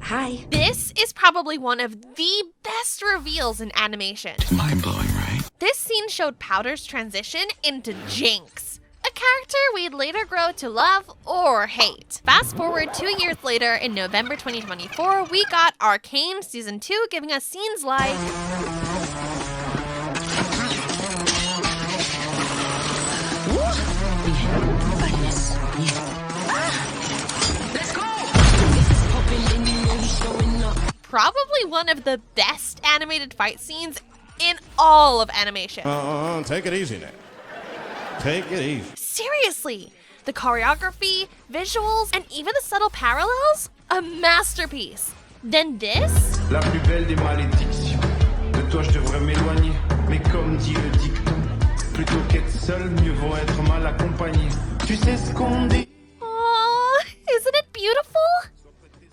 Hi. This is probably one of the best reveals in animation. Mind-blowing, right? This scene showed Powder's transition into Jinx, a character we'd later grow to love or hate. Fast forward 2 years later, in November 2024, we got Arcane Season 2, giving us scenes like probably one of the best animated fight scenes in all of animation. Take it easy now. Take it easy. Seriously, the choreography, visuals, and even the subtle parallels? A masterpiece. Then this? La plus belle des malédictions. De toi je devrais m'éloigner, mais comme dit le dicton, plutôt qu'être seul, mieux vaut être mal accompagné. Tu sais ce qu'on dit? Aww, isn't it beautiful?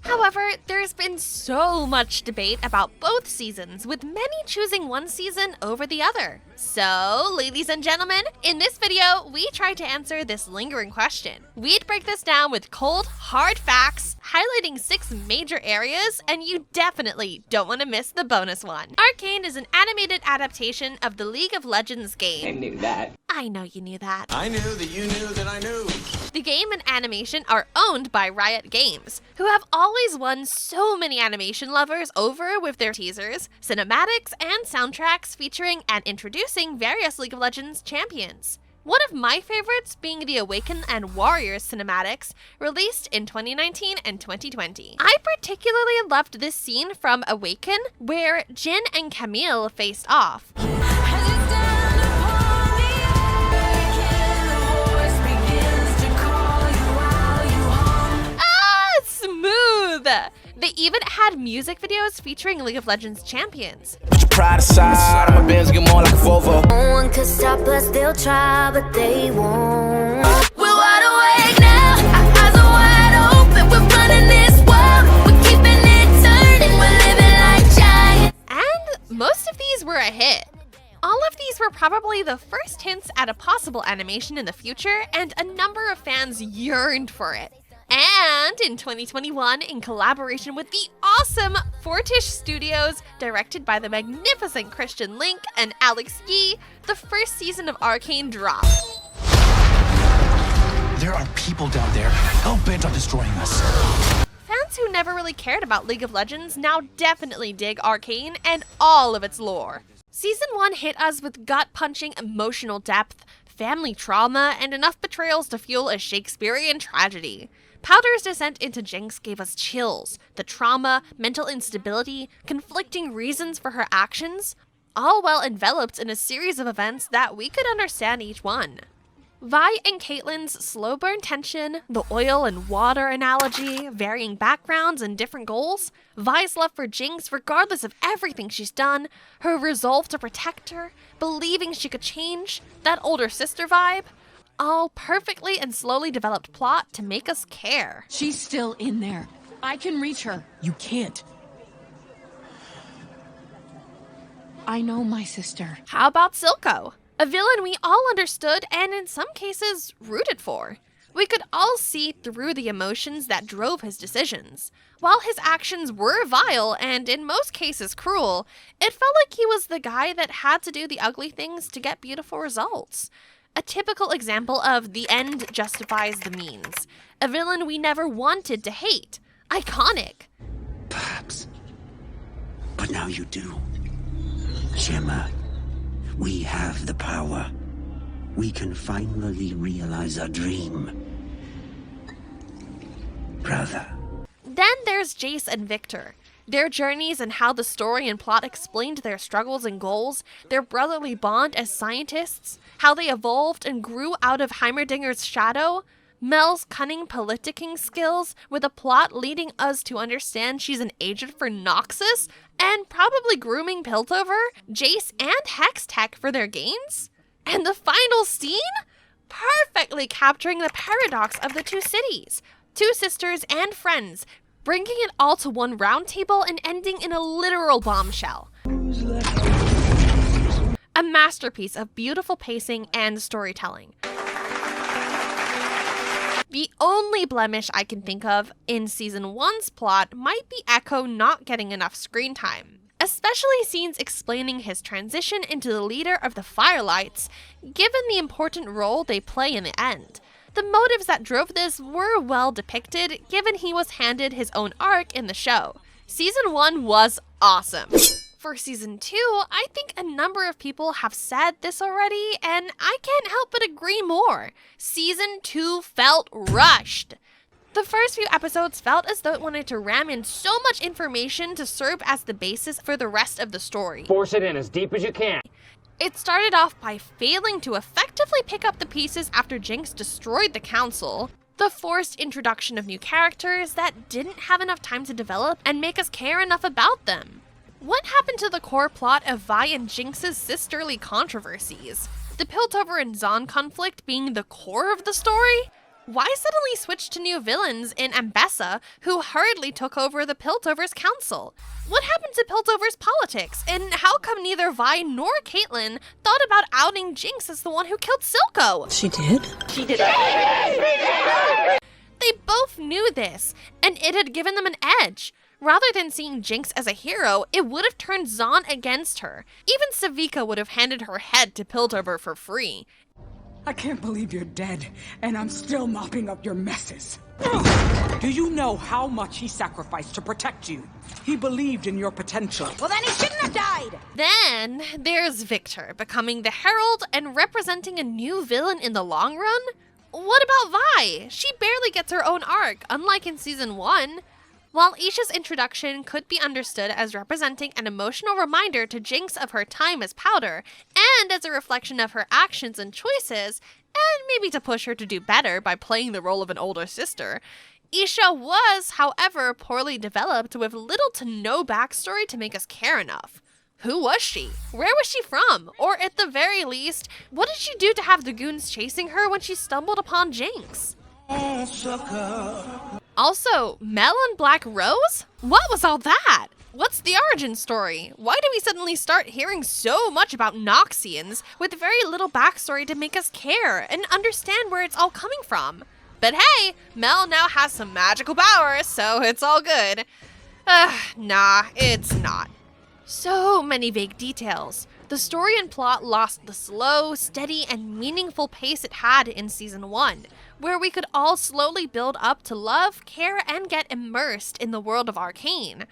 However, there's been so much debate about both seasons, with many choosing one season over the other. So, ladies and gentlemen, in this video, we tried to answer this lingering question. We'd break this down with cold, hard facts, highlighting 6 major areas, and you definitely don't want to miss the bonus one. Arcane is an animated adaptation of the League of Legends game. I knew that. I know you knew that. I knew that you knew that I knew. The game and animation are owned by Riot Games, who have always won so many animation lovers over with their teasers, cinematics, and soundtracks featuring and introducing various League of Legends champions. One of my favorites being the Awaken and Warriors cinematics, released in 2019 and 2020. I particularly loved this scene from Awaken, where Jin and Camille faced off. Smooth! They even had music videos featuring League of Legends champions. Put your pride aside, my bands get more like a Volvo. No one could stop us, they'll try, but they won't. We're wide awake now, our eyes are wide open. We're running this world, we're keeping it turning, we're living like giants. And most of these were a hit. All of these were probably the first hints at a possible animation in the future, and a number of fans yearned for it. And in 2021, in collaboration with the awesome Fortiche Studios, directed by the magnificent Christian Link and Alex Yee, the first season of Arcane dropped. There are people down there hell-bent on destroying us. Fans who never really cared about League of Legends now definitely dig Arcane and all of its lore. Season 1 hit us with gut-punching emotional depth, family trauma, and enough betrayals to fuel a Shakespearean tragedy. Powder's descent into Jinx gave us chills, the trauma, mental instability, conflicting reasons for her actions, all well enveloped in a series of events that we could understand each one. Vi and Caitlyn's slow burn tension, the oil and water analogy, varying backgrounds and different goals, Vi's love for Jinx regardless of everything she's done, her resolve to protect her, believing she could change, that older sister vibe, all perfectly and slowly developed plot to make us care. She's still in there. I can reach her. You can't. I know my sister. How about Silco? A villain we all understood and in some cases rooted for. We could all see through the emotions that drove his decisions. While his actions were vile and in most cases cruel, it felt like he was the guy that had to do the ugly things to get beautiful results. A typical example of the end justifies the means. A villain we never wanted to hate. Iconic. Perhaps. But now you do. Shimmer, we have the power. We can finally realize our dream. Brother. Then there's Jace and Victor. Their journeys and how the story and plot explained their struggles and goals, their brotherly bond as scientists, how they evolved and grew out of Heimerdinger's shadow, Mel's cunning politicking skills with a plot leading us to understand she's an agent for Noxus, and probably grooming Piltover, Jace and Hextech for their gains? And the final scene? Perfectly capturing the paradox of the two cities, two sisters and friends, bringing it all to one round table and ending in a literal bombshell. A masterpiece of beautiful pacing and storytelling. The only blemish I can think of in Season 1's plot might be Ekko not getting enough screen time, especially scenes explaining his transition into the leader of the Firelights, given the important role they play in the end. The motives that drove this were well depicted, given he was handed his own arc in the show. Season 1 was awesome. For Season 2, I think a number of people have said this already, and I can't help but agree more. Season 2 felt rushed. The first few episodes felt as though it wanted to ram in so much information to serve as the basis for the rest of the story. Force it in as deep as you can. It started off by failing to effectively pick up the pieces after Jinx destroyed the council, the forced introduction of new characters that didn't have enough time to develop and make us care enough about them. What happened to the core plot of Vi and Jinx's sisterly controversies? The Piltover and Zon conflict being the core of the story? Why suddenly switch to new villains in Ambessa, who hurriedly took over the Piltover's council? What happened to Piltover's politics, and how come neither Vi nor Caitlyn thought about outing Jinx as the one who killed Silco? She did? She did. They both knew this, and it had given them an edge. Rather than seeing Jinx as a hero, it would have turned Zon against her. Even Savika would have handed her head to Piltover for free. I can't believe you're dead, and I'm still mopping up your messes. Do you know how much he sacrificed to protect you? He believed in your potential. Well, then he shouldn't have died! Then there's Victor, becoming the Herald and representing a new villain in the long run? What about Vi? She barely gets her own arc, unlike in Season 1. While Isha's introduction could be understood as representing an emotional reminder to Jinx of her time as Powder, and as a reflection of her actions and choices, and maybe to push her to do better by playing the role of an older sister, Isha was, however, poorly developed with little to no backstory to make us care enough. Who was she? Where was she from? Or at the very least, what did she do to have the goons chasing her when she stumbled upon Jinx? Also, Mel and Black Rose? What was all that? What's the origin story? Why do we suddenly start hearing so much about Noxians with very little backstory to make us care and understand where it's all coming from? But hey, Mel now has some magical powers, so it's all good. Nah, it's not. So many vague details. The story and plot lost the slow, steady, and meaningful pace it had in Season 1, where we could all slowly build up to love, care, and get immersed in the world of Arcane.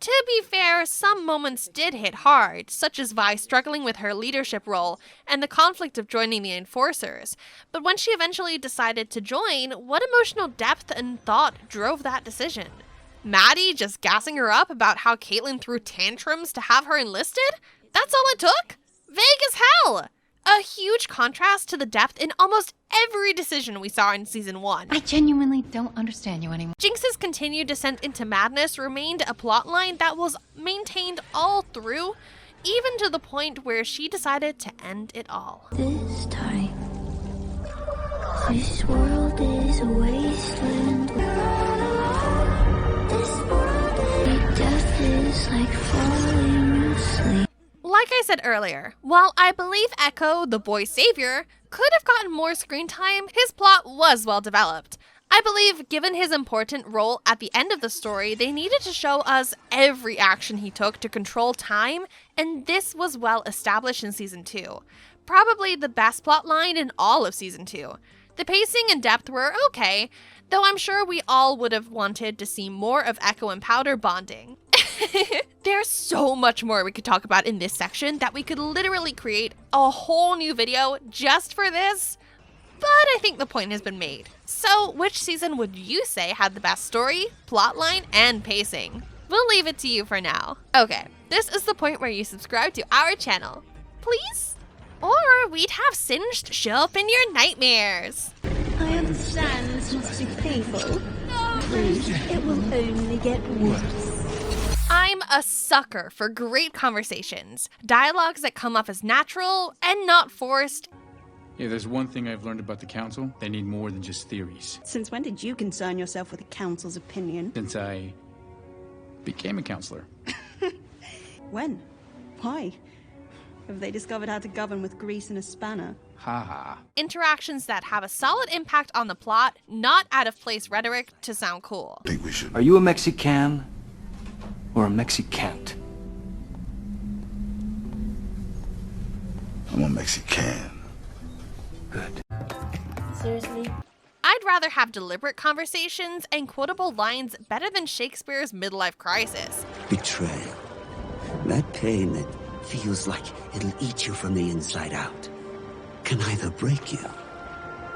To be fair, some moments did hit hard, such as Vi struggling with her leadership role and the conflict of joining the Enforcers. But when she eventually decided to join, what emotional depth and thought drove that decision? Maddie just gassing her up about how Caitlyn threw tantrums to have her enlisted? That's all it took? Vague as hell! A huge contrast to the depth in almost every decision we saw in Season 1. I genuinely don't understand you anymore. Jinx's continued descent into madness remained a plotline that was maintained all through, even to the point where she decided to end it all. This time, this world is a wasteland. This world, death is like falling asleep. Like I said earlier, while I believe Ekko, the boy savior, could have gotten more screen time, his plot was well developed. I believe given his important role at the end of the story, they needed to show us every action he took to control time, and this was well established in Season 2. Probably the best plotline in all of Season 2. The pacing and depth were okay, though I'm sure we all would have wanted to see more of Ekko and Powder bonding. There's so much more we could talk about in this section that we could literally create a whole new video just for this, but I think the point has been made. So which season would you say had the best story, plotline, and pacing? We'll leave it to you for now. Okay, this is the point where you subscribe to our channel, please? Or we'd have Singed show up in your nightmares. I understand this must be painful. It will only get worse. I'm a sucker for great conversations, dialogues that come off as natural and not forced. Yeah, there's one thing I've learned about the council. They need more than just theories. Since when did you concern yourself with the council's opinion? Since I became a counselor. When? Why? Have they discovered how to govern with grease and a spanner? Haha. Interactions that have a solid impact on the plot, not out-of-place rhetoric to sound cool. Are you a Mexican or a Mexicant? I'm a Mexican. Good. Seriously? I'd rather have deliberate conversations and quotable lines better than Shakespeare's midlife crisis. Betrayal. That pain that feels like it'll eat you from the inside out can either break you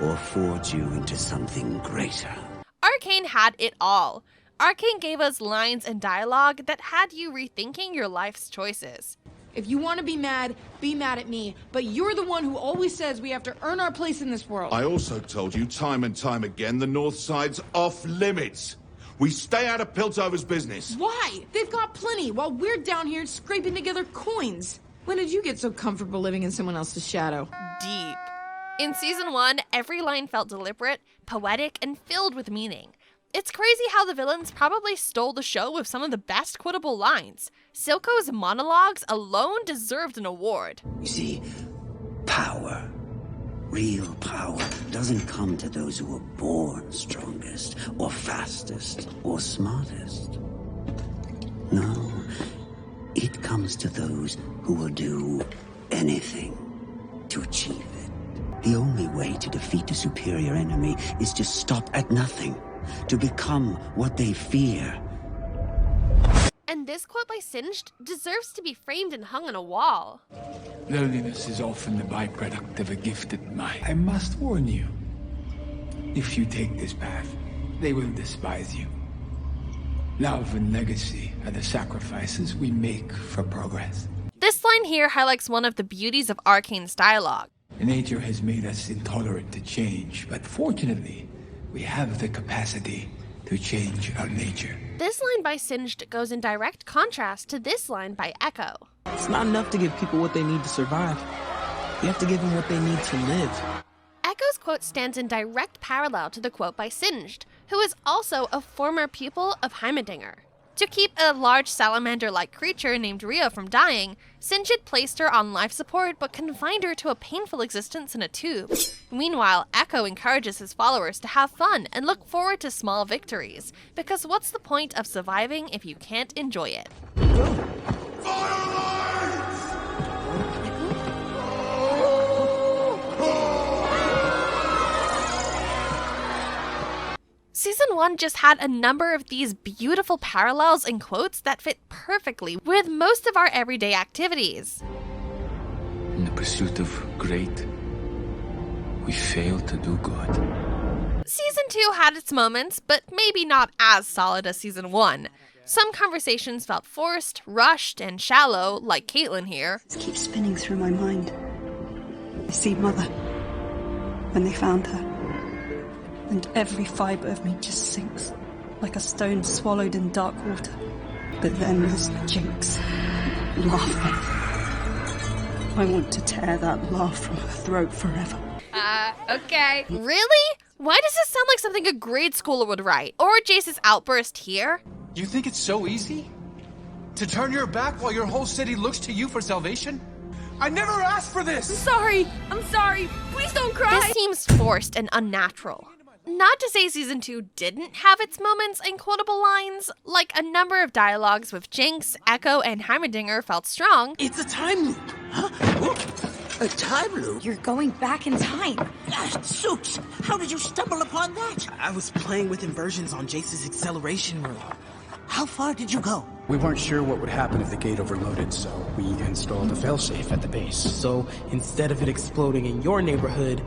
or forge you into something greater. Arcane had it all. Arcane gave us lines and dialogue that had you rethinking your life's choices. If you want to be mad at me, but you're the one who always says we have to earn our place in this world. I also told you time and time again the North Side's off limits. We stay out of Piltover's business. Why? They've got plenty, while we're down here scraping together coins. When did you get so comfortable living in someone else's shadow? Deep. In Season 1, every line felt deliberate, poetic, and filled with meaning. It's crazy how the villains probably stole the show with some of the best quotable lines. Silco's monologues alone deserved an award. You see, power, real power, doesn't come to those who are born strongest, or fastest, or smartest. No, it comes to those who will do anything to achieve it. The only way to defeat a superior enemy is to stop at nothing, to become what they fear. And this quote by Singed deserves to be framed and hung on a wall. Loneliness is often the byproduct of a gifted mind. I must warn you, if you take this path, they will despise you. Love and legacy are the sacrifices we make for progress. This line here highlights one of the beauties of Arcane's dialogue. Nature has made us intolerant to change, but fortunately, we have the capacity to change our nature. This line by Singed goes in direct contrast to this line by Ekko. It's not enough to give people what they need to survive. You have to give them what they need to live. Ekko's quote stands in direct parallel to the quote by Singed, who is also a former pupil of Heimerdinger. To keep a large salamander-like creature named Rio from dying, Singed placed her on life support but confined her to a painful existence in a tube. Meanwhile, Ekko encourages his followers to have fun and look forward to small victories, because what's the point of surviving if you can't enjoy it? Season 1 just had a number of these beautiful parallels and quotes that fit perfectly with most of our everyday activities. In the pursuit of great, we fail to do good. Season 2 had its moments, but maybe not as solid as Season 1. Some conversations felt forced, rushed, and shallow, like Caitlyn here. It keeps spinning through my mind. I see Mother, when they found her. And every fibre of me just sinks, like a stone swallowed in dark water. But then there's Jinx, laughing. I want to tear that laugh from her throat forever. Okay. Really? Why does this sound like something a grade schooler would write? Or Jace's outburst here? You think it's so easy? To turn your back while your whole city looks to you for salvation? I never asked for this! I'm sorry, please don't cry! This seems forced and unnatural. Not to say Season 2 didn't have its moments and quotable lines, like a number of dialogues with Jinx, Ekko, and Heimerdinger felt strong. It's a time loop, huh? A time loop? You're going back in time. Soups, how did you stumble upon that? I was playing with inversions on Jace's acceleration room. How far did you go? We weren't sure what would happen if the gate overloaded, so we installed a failsafe at the base. So instead of it exploding in your neighborhood,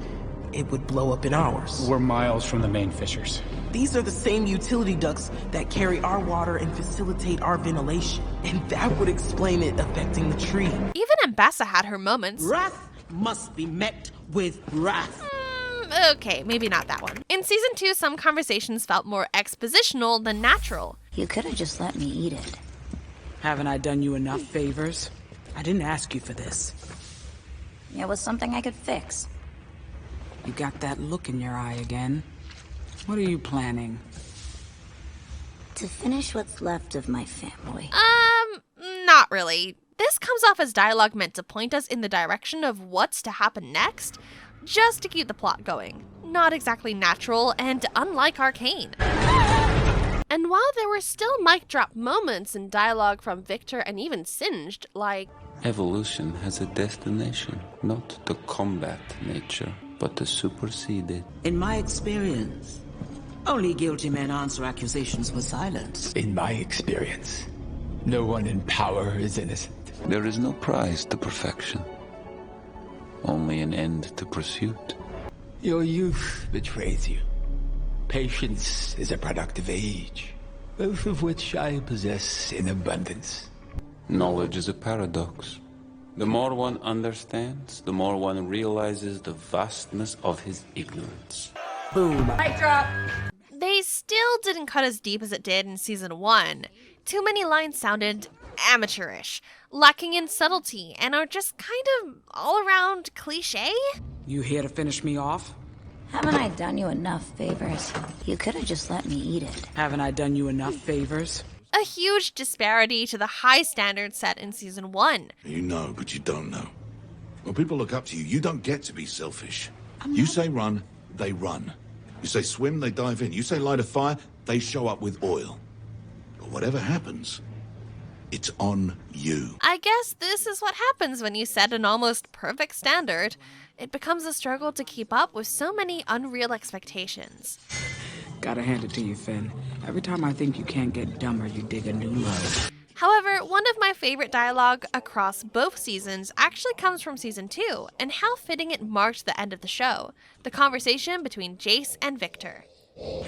it would blow up in ours. We're miles from the main fissures. These are the same utility ducts that carry our water and facilitate our ventilation. And that would explain it affecting the tree. Even Ambassa had her moments. Wrath must be met with wrath. Okay, maybe not that one. In Season 2, some conversations felt more expositional than natural. You could have just let me eat it. Haven't I done you enough favors? I didn't ask you for this. It was something I could fix. You got that look in your eye again. What are you planning? To finish what's left of my family. Not really. This comes off as dialogue meant to point us in the direction of what's to happen next, just to keep the plot going. Not exactly natural, and unlike Arcane. And while there were still mic drop moments in dialogue from Victor and even Singed, like, evolution has a destination, not to combat nature, but to supersede it. In my experience, only guilty men answer accusations with silence. In my experience, no one in power is innocent. There is no prize to perfection, only an end to pursuit. Your youth betrays you. Patience is a productive age, both of which I possess in abundance. Knowledge is a paradox. The more one understands, the more one realizes the vastness of his ignorance. Boom. Mic drop! They still didn't cut as deep as it did in Season 1. Too many lines sounded amateurish, lacking in subtlety, and are just kind of all-around cliché. You here to finish me off? Haven't I done you enough favors? You could have just let me eat it. Haven't I done you enough favors? A huge disparity to the high standards set in Season 1. You know, but you don't know. When people look up to you, you don't get to be selfish. You say run, they run. You say swim, they dive in. You say light a fire, they show up with oil. But whatever happens, it's on you. I guess this is what happens when you set an almost perfect standard. It becomes a struggle to keep up with so many unreal expectations. Gotta hand it to you, Finn. Every time I think you can't get dumber, you dig a new low. However, one of my favorite dialogue across both seasons actually comes from Season 2, and how fitting it marked the end of the show. The conversation between Jace and Victor.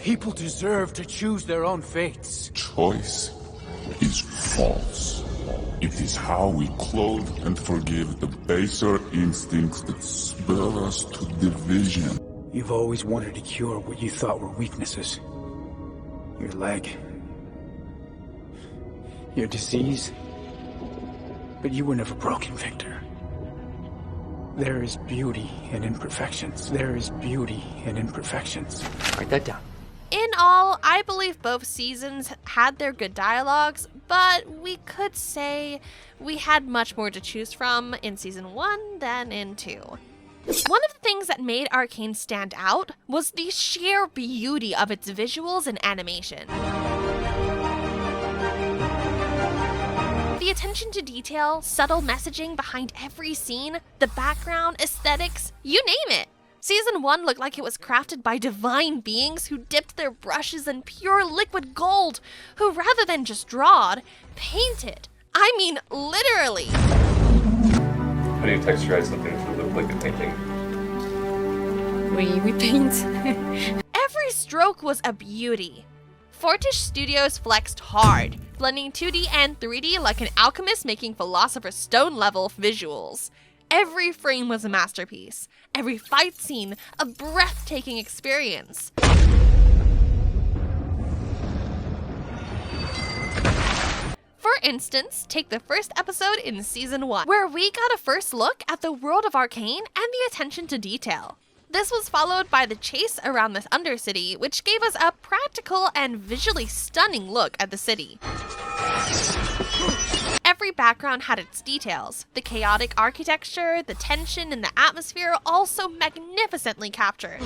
People deserve to choose their own fates. Choice is false. It is how we clothe and forgive the baser instincts that spur us to division. You've always wanted to cure what you thought were weaknesses. Your leg. Your disease. But you were never broken, Victor. There is beauty in imperfections. There is beauty in imperfections. Write that down. In all, I believe both seasons had their good dialogues, but we could say we had much more to choose from in Season 1 than in 2. One of the things that made Arcane stand out was the sheer beauty of its visuals and animation. The attention to detail, subtle messaging behind every scene, the background, aesthetics, you name it. Season 1 looked like it was crafted by divine beings who dipped their brushes in pure liquid gold, who rather than just drawed, painted. I mean, literally. How do you texturize something to look like a painting? We paint. Every stroke was a beauty. Fortiche Studios flexed hard, blending 2D and 3D like an alchemist making Philosopher's Stone level visuals. Every frame was a masterpiece. Every fight scene, a breathtaking experience. For instance, take the first episode in Season 1, where we got a first look at the world of Arcane and the attention to detail. This was followed by the chase around the Undercity, which gave us a practical and visually stunning look at the city. Every background had its details. The chaotic architecture, the tension, and the atmosphere all so magnificently captured.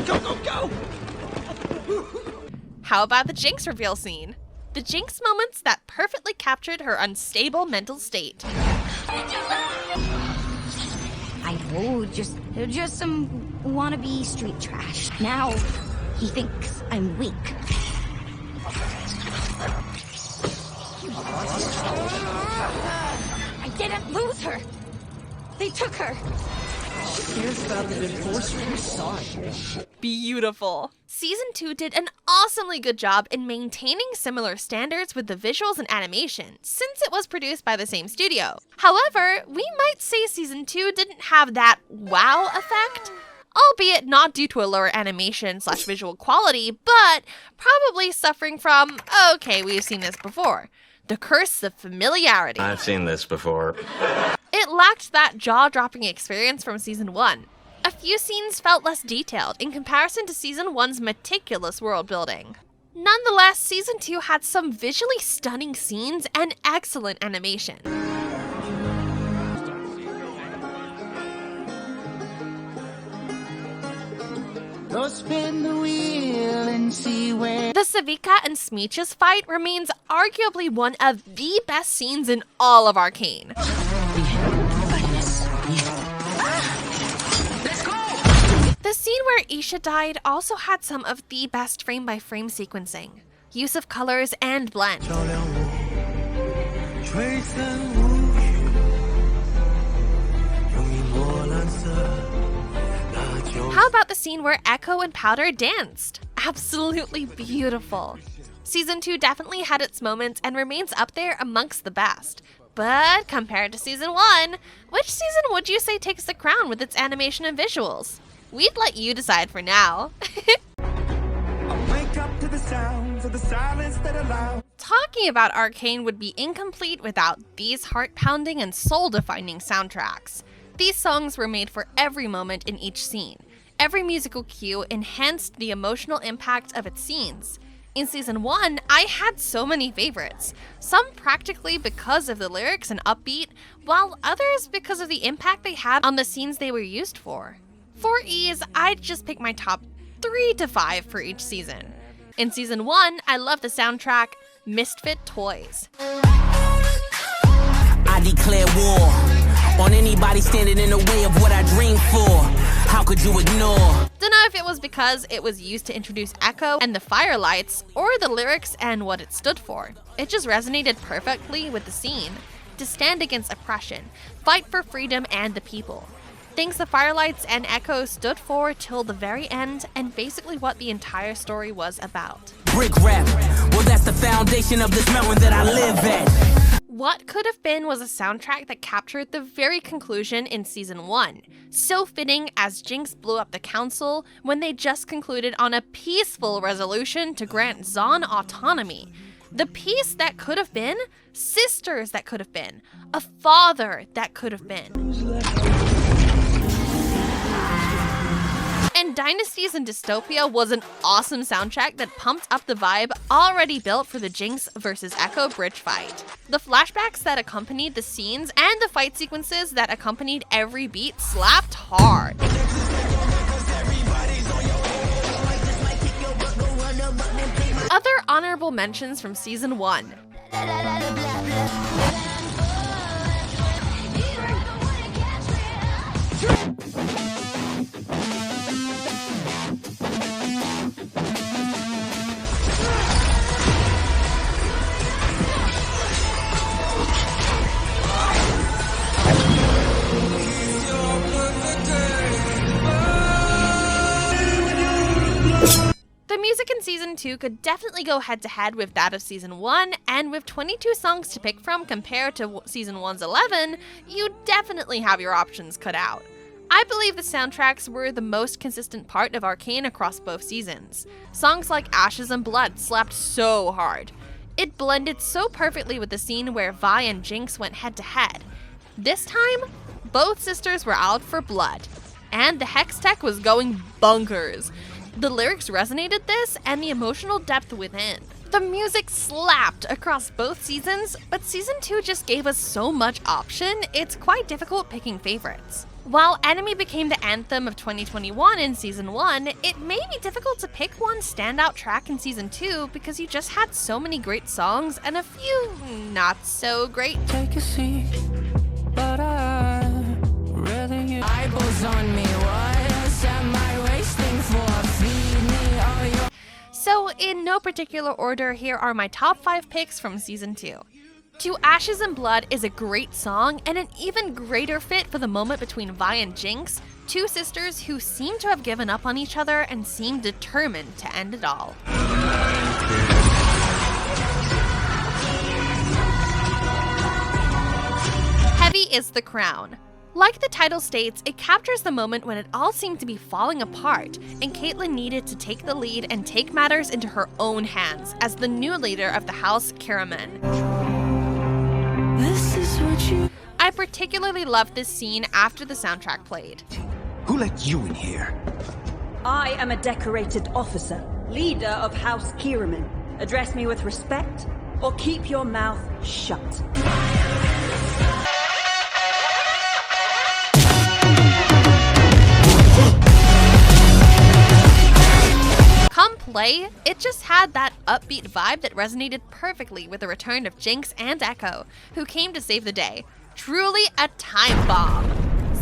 Go, go, go! How about the Jinx reveal scene? The Jinx moments that perfectly captured her unstable mental state. I know, they're just some wannabe street trash. Now, he thinks I'm weak. I didn't lose her. They took her. She cares about the divorce from her son. Beautiful. Season 2 did an awesomely good job in maintaining similar standards with the visuals and animation, since it was produced by the same studio. However, we might say Season 2 didn't have that wow effect, albeit not due to a lower animation/visual quality, but probably suffering from, okay, we've seen this before, the curse of familiarity. I've seen this before. It lacked that jaw-dropping experience from Season 1. A few scenes felt less detailed in comparison to Season 1's meticulous world building. Nonetheless, Season 2 had some visually stunning scenes and excellent animation. Go spin the wheel and see where. The Savika and Smeech's fight remains arguably one of the best scenes in all of Arcane. The scene where Isha died also had some of the best frame-by-frame sequencing, use of colors, and blend. How about the scene where Ekko and Powder danced? Absolutely beautiful. Season 2 definitely had its moments and remains up there amongst the best. But compared to Season 1, which season would you say takes the crown with its animation and visuals? We'd let you decide for now. Wake up to the sounds of the silence that allow. Talking about Arcane would be incomplete without these heart-pounding and soul-defining soundtracks. These songs were made for every moment in each scene. Every musical cue enhanced the emotional impact of its scenes. In Season 1, I had so many favorites, some practically because of the lyrics and upbeat, while others because of the impact they had on the scenes they were used for. For ease, I'd just pick my top 3 to 5 for each season. In Season 1, I love the soundtrack Misfit Toys. I declare war on anybody standing in the way of what I dream for. How could you ignore? Don't know if it was because it was used to introduce Ekko and the Firelights, or the lyrics and what it stood for. It just resonated perfectly with the scene. To stand against oppression, fight for freedom and the people. Things the Firelights and Ekko stood for till the very end, and basically what the entire story was about. Brick rap, well that's the foundation of this mountain that I live at. What Could Have Been was a soundtrack that captured the very conclusion in Season 1. So fitting as Jinx blew up the council when they just concluded on a peaceful resolution to grant Zaun autonomy. The peace that could have been, sisters that could have been, a father that could have been. And Dynasties and Dystopia was an awesome soundtrack that pumped up the vibe already built for the Jinx vs. Ekko bridge fight. The flashbacks that accompanied the scenes and the fight sequences that accompanied every beat slapped hard. Other honorable mentions from Season 1. The music in Season 2 could definitely go head-to-head with that of Season 1, and with 22 songs to pick from compared to Season 1's 11, you definitely have your options cut out. I believe the soundtracks were the most consistent part of Arcane across both seasons. Songs like Ashes and Blood slapped so hard. It blended so perfectly with the scene where Vi and Jinx went head-to-head. This time, both sisters were out for blood, and the Hex Tech was going bonkers. The lyrics resonated this, and the emotional depth within. The music slapped across both seasons, but Season 2 just gave us so much option, it's quite difficult picking favorites. While Enemy became the anthem of 2021 in Season 1, it may be difficult to pick one standout track in Season 2 because you just had so many great songs and a few not so great. Take a seat, but I'd rather you. Eyeballs on me, what else am I wasting for? Feed me all your. So in no particular order, here are my top 5 picks from Season 2. To Ashes and Blood is a great song and an even greater fit for the moment between Vi and Jinx, two sisters who seem to have given up on each other and seem determined to end it all. Heavy is the crown. Like the title states, it captures the moment when it all seemed to be falling apart, and Caitlyn needed to take the lead and take matters into her own hands as the new leader of the House Karaman. This is what you. I particularly loved this scene after the soundtrack played. Who let you in here? I am a decorated officer, leader of House Kiraman. Address me with respect, or keep your mouth shut. Come Play, it just had that upbeat vibe that resonated perfectly with the return of Jinx and Ekko, who came to save the day. Truly a time bomb.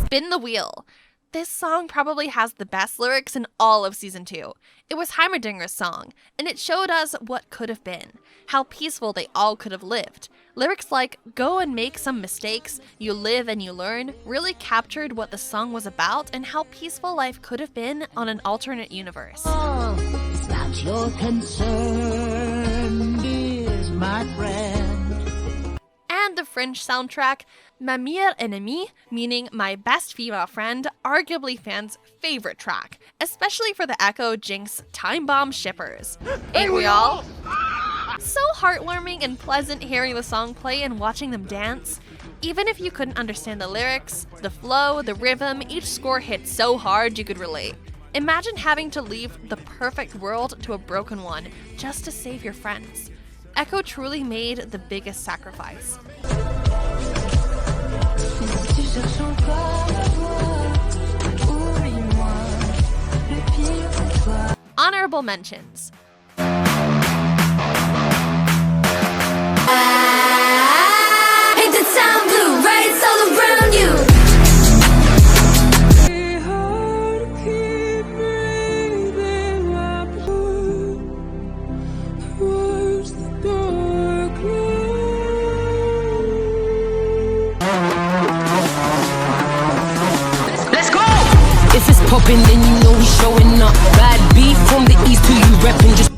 Spin the wheel. This song probably has the best lyrics in all of Season 2. It was Heimerdinger's song, and it showed us what could have been, how peaceful they all could have lived. Lyrics like, go and make some mistakes, you live and you learn, really captured what the song was about and how peaceful life could have been on an alternate universe. It's not your concern, is my friend. And the French soundtrack, Ma meilleure ennemie, meaning my best female friend, arguably fans' favorite track, especially for the Ekko Jinx time bomb shippers. Ain't we all? So heartwarming and pleasant hearing the song play and watching them dance. Even if you couldn't understand the lyrics, the flow, the rhythm, each score hit so hard you could relate. Imagine having to leave the perfect world to a broken one just to save your friends. Ekko truly made the biggest sacrifice. Honorable mentions. Paint the town blue, riots all around you. If it's poppin', then you know we showing up. Bad beef from the east to you reppin', just